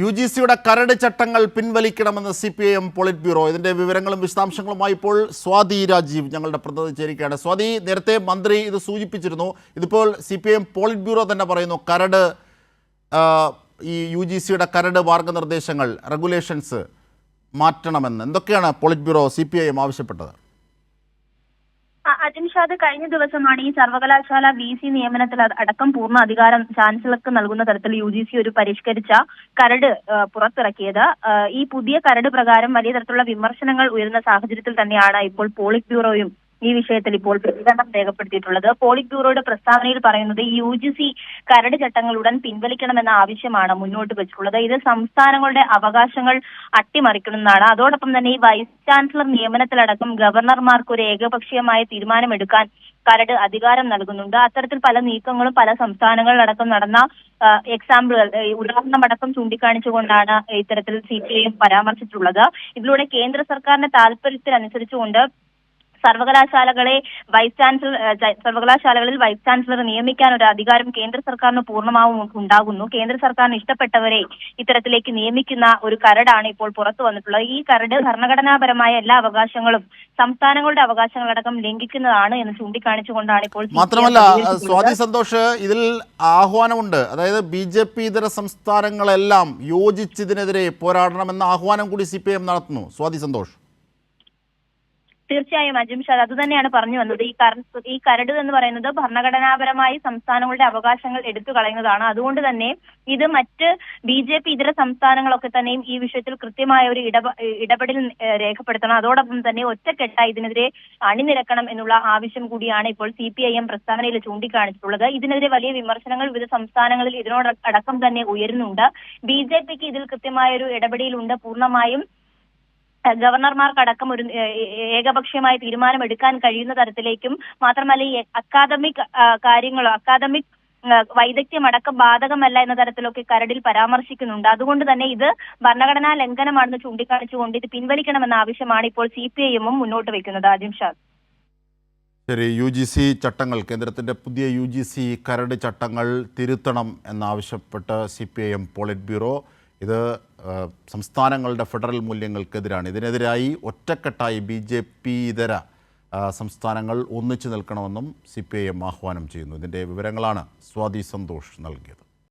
UGCയുടെ കരട് ചട്ടങ്ങൾ പിൻവലിക്കണമെന്ന് CPIM പോളിറ്റ് ബ്യൂറോ. ഇതിന്റെ വിവരങ്ങളും വിശദാംശങ്ങളുമായി ഇപ്പോൾ സ്വാതി രാജീവ് ഞങ്ങളുടെ പ്രതിനിധി ചേരുകയാണ്. സ്വാതി, നേരത്തെ മന്ത്രി ഇത് സൂചിപ്പിച്ചിരുന്നു. ഇതിപ്പോൾ CPIM പോളിറ്റ് ബ്യൂറോ തന്നെ പറയുന്നു കരട് ഈ UGCയുടെ കരട് മാർഗനിർദ്ദേശങ്ങൾ റെഗുലേഷൻസ് മാറ്റണമെന്ന്. എന്തൊക്കെയാണ് പോളിറ്റ് ബ്യൂറോ CPIM ആവശ്യപ്പെട്ടത്? അജിംഷാദ്, കഴിഞ്ഞ ദിവസമാണ് ഈ സർവകലാശാല VC നിയമനത്തിൽ അടക്കം പൂർണ്ണ അധികാരം ചാൻസലർക്ക് നൽകുന്ന തരത്തിൽ UGC ഒരു പരിഷ്കരിച്ച കരട് പുറത്തിറക്കിയത്. ഈ പുതിയ കരട് പ്രകാരം വലിയ തരത്തിലുള്ള വിമർശനങ്ങൾ ഉയരുന്ന സാഹചര്യത്തിൽ തന്നെയാണ് ഇപ്പോൾ പോളിറ്റ് ബ്യൂറോയും ഈ വിഷയത്തിൽ ഇപ്പോൾ പ്രതികരണം രേഖപ്പെടുത്തിയിട്ടുള്ളത്. പോളിറ്റ് ബ്യൂറോയുടെ പ്രസ്താവനയിൽ പറയുന്നത് ഈ UGC കരട് ചട്ടങ്ങൾ ഉടൻ പിൻവലിക്കണമെന്ന ആവശ്യമാണ് മുന്നോട്ട് വെച്ചിട്ടുള്ളത്. ഇത് സംസ്ഥാനങ്ങളുടെ അവകാശങ്ങൾ അട്ടിമറിക്കണമെന്നാണ്. അതോടൊപ്പം തന്നെ ഈ വൈസ് ചാൻസലർ നിയമനത്തിലടക്കം ഗവർണർമാർക്ക് ഒരു ഏകപക്ഷീയമായ തീരുമാനമെടുക്കാൻ കരട് അധികാരം നൽകുന്നുണ്ട്. അത്തരത്തിൽ പല നീക്കങ്ങളും പല സംസ്ഥാനങ്ങളിലടക്കം നടന്ന എക്സാമ്പിളുകൾ ഉദാഹരണമടക്കം ചൂണ്ടിക്കാണിച്ചുകൊണ്ടാണ് ഇത്തരത്തിൽ CPIM പരാമർശിച്ചിട്ടുള്ളത്. ഇതിലൂടെ കേന്ദ്ര സർക്കാരിന്റെ താല്പര്യത്തിനനുസരിച്ചുകൊണ്ട് സർവകലാശാലകളിൽ വൈസ് ചാൻസലർ നിയമിക്കാൻ ഒരു അധികാരം കേന്ദ്ര സർക്കാരിന് പൂർണ്ണമാവും ഉണ്ടാകുന്നു. കേന്ദ്ര സർക്കാരിന് ഇഷ്ടപ്പെട്ടവരെ ഇത്തരത്തിലേക്ക് നിയമിക്കുന്ന ഒരു കരടാണ് ഇപ്പോൾ പുറത്തു വന്നിട്ടുള്ളത്. ഈ കരട് ഭരണഘടനാപരമായ എല്ലാ അവകാശങ്ങളും സംസ്ഥാനങ്ങളുടെ അവകാശങ്ങളടക്കം ലംഘിക്കുന്നതാണ് എന്ന് ചൂണ്ടിക്കാണിച്ചുകൊണ്ടാണ് ഇപ്പോൾ. മാത്രമല്ല സ്വാതി സന്തോഷ്, ഇതിൽ ആഹ്വാനമുണ്ട്. അതായത് BJP ഇതര സംസ്ഥാനങ്ങളെല്ലാം യോജിച്ചതിനെതിരെ പോരാടണമെന്ന ആഹ്വാനം കൂടി CPIM നടത്തുന്നു. സ്വാതി സന്തോഷ്. തീർച്ചയായും അജിംഷാദ്, അത് തന്നെയാണ് പറഞ്ഞു വന്നത്. ഈ കരട് എന്ന് പറയുന്നത് ഭരണഘടനാപരമായി സംസ്ഥാനങ്ങളുടെ അവകാശങ്ങൾ എടുത്തു കളയുന്നതാണ്. അതുകൊണ്ട് തന്നെ ഇത് മറ്റ് BJP ഇതര സംസ്ഥാനങ്ങളൊക്കെ തന്നെയും ഈ വിഷയത്തിൽ കൃത്യമായ ഒരു ഇടപെടൽ രേഖപ്പെടുത്തണം. അതോടൊപ്പം തന്നെ ഒറ്റക്കെട്ടായി ഇതിനെതിരെ അണിനിരക്കണം എന്നുള്ള ആവശ്യം കൂടിയാണ് ഇപ്പോൾ CPIM പ്രസ്താവനയിൽ ചൂണ്ടിക്കാണിച്ചിട്ടുള്ളത്. ഇതിനെതിരെ വലിയ വിമർശനങ്ങൾ വിവിധ സംസ്ഥാനങ്ങളിൽ ഇതിനോടക്കം തന്നെ ഉയരുന്നുണ്ട്. BJPക്ക് ഇതിൽ കൃത്യമായ ഒരു ഇടപെടലുണ്ട്. പൂർണ്ണമായും ഗവർണർമാർക്കടക്കം ഒരു ഏകപക്ഷീയമായ തീരുമാനം എടുക്കാൻ കഴിയുന്ന തരത്തിലേക്കും, മാത്രമല്ല ഈ അക്കാദമിക് വൈദഗ്ധ്യം അടക്കം ബാധകമല്ല എന്ന തരത്തിലൊക്കെ കരടിൽ പരാമർശിക്കുന്നുണ്ട്. അതുകൊണ്ട് തന്നെ ഇത് ഭരണഘടനാ ലംഘനമാണെന്ന് ചൂണ്ടിക്കാണിച്ചുകൊണ്ട് ഇത് പിൻവലിക്കണമെന്ന ആവശ്യമാണ് ഇപ്പോൾ CPIM മുന്നോട്ട് വെക്കുന്നത്. അജിംഷാദ്, ശരി, UGC ചട്ടങ്ങൾ, കേന്ദ്രത്തിൻ്റെ പുതിയ UGC കരട് ചട്ടങ്ങൾ തിരുത്തണം എന്നാവശ്യപ്പെട്ട് CPIM പോളിറ്റ് ബ്യൂറോ. ഇത് സംസ്ഥാനങ്ങളുടെ ഫെഡറൽ മൂല്യങ്ങൾക്കെതിരാണ്. ഇതിനെതിരായി ഒറ്റക്കെട്ടായി BJP ഇതര സംസ്ഥാനങ്ങൾ ഒന്നിച്ചു നിൽക്കണമെന്നും CPIM ആഹ്വാനം ചെയ്യുന്നു. ഇതിൻ്റെ വിവരങ്ങളാണ് സ്വാതി സന്തോഷ് നൽകിയത്.